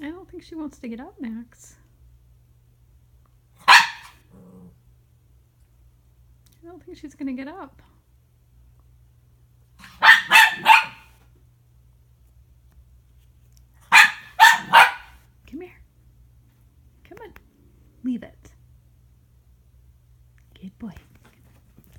I don't think she wants to get up, Max. I don't think she's going to get up. Come here. Come on. Leave it. Good boy.